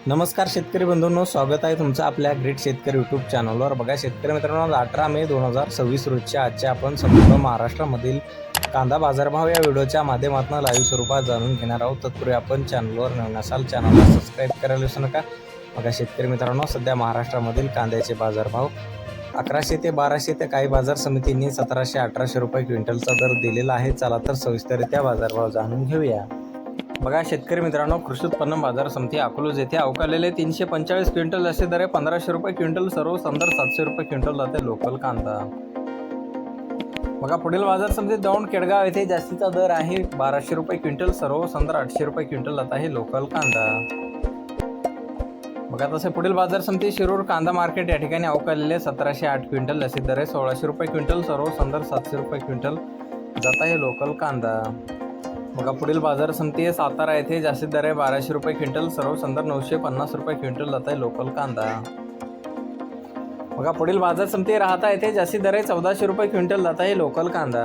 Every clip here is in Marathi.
नमस्कार शेतकरी बंधूंनो, स्वागत आहे तुमचं आपल्या ग्रेट शेतकरी यूट्यूब चॅनलवर। बघा शेतकरी मित्रांनो, 18 मे 2026 रोजच्या आजच्या आपण संपूर्ण महाराष्ट्रामधील कांदा बाजारभाव या व्हिडिओच्या माध्यमातून लाईव्ह स्वरूपात जाणून घेणार आहोत। तत्पूर्वी आपण चॅनलवर नवीन असाल चॅनलला सबस्क्राईब करायला विसरू नका। बघा शेतकरी मित्रांनो, सध्या महाराष्ट्रामधील कांद्याचे बाजारभाव 1100 ते 1200 ते काही बाजार समितींनी 1700-1800 रुपये क्विंटलचा दर दिलेला आहे। चला तर सविस्तररित्या बाजारभाव जाणून घेऊया। बघा शेतकरी मित्रांनो, कृषी उत्पन्न बाजार समिती अकलूज येथे अवकालेले 345 क्विंटल असे दर 1500 रुपये क्विंटल, सर्व संदर 700 रुपये क्विंटल जाते लोकल कांदा। बघा पुढील बाजार समिती दौंड केडगाव येथे जास्तीचा दर आहे 1200 रुपये क्विंटल, सर्व संदर 800 रुपये क्विंटल जात आहे लोकल कांदा। बघा तसे पुढील बाजार समिती शिरूर कांदा मार्केट या ठिकाणी अवकालेले 1708 क्विंटल असे दर 1600 रुपये क्विंटल, सर्व संदर 700 रुपये क्विंटल जात आहे लोकल कांदा। बघा पुढील बाजार समिती सातारा येथे जास्तीत दर आहे 1200 रुपये क्विंटल, सर्व संदर 950 रुपये क्विंटल जात आहे लोकल कांदा। बघा पुढील बाजार समिती राहता येथे जास्तीत दर आहे 1400 रुपये क्विंटल जात आहे लोकल कांदा।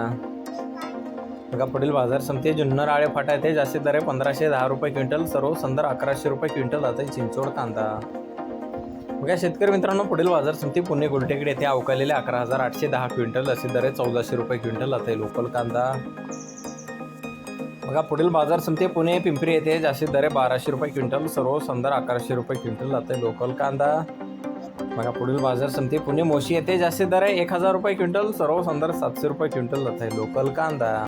बघा पुढील बाजार समिती जुन्नर आळे फाटा येथे जास्तीत दर आहे 1510 रुपये क्विंटल, सर्व संदर 1100 रुपये क्विंटल जात आहे चिंचोड कांदा। बघा शेतकरी मित्रांनो, पुढील बाजार समिती पुणे गुलटेकडी येथे अवकालेले 11810 क्विंटल असे दर आहे 1400 रुपये क्विंटल जात आहे लोकल कांदा। बघा पुढील बाजार समिती पुणे पिंपरी येथे जास्तीत दर 1200 रुपये क्विंटल, सर्व संदर 1100 रुपये क्विंटल जाते लोकल कांदा। बघा पुढील बाजार समिती पुणे मोशी येथे जास्तीत दर 1000 रुपये क्विंटल, सर्व संदर 700 रुपये क्विंटल जात आहे लोकल कांदा।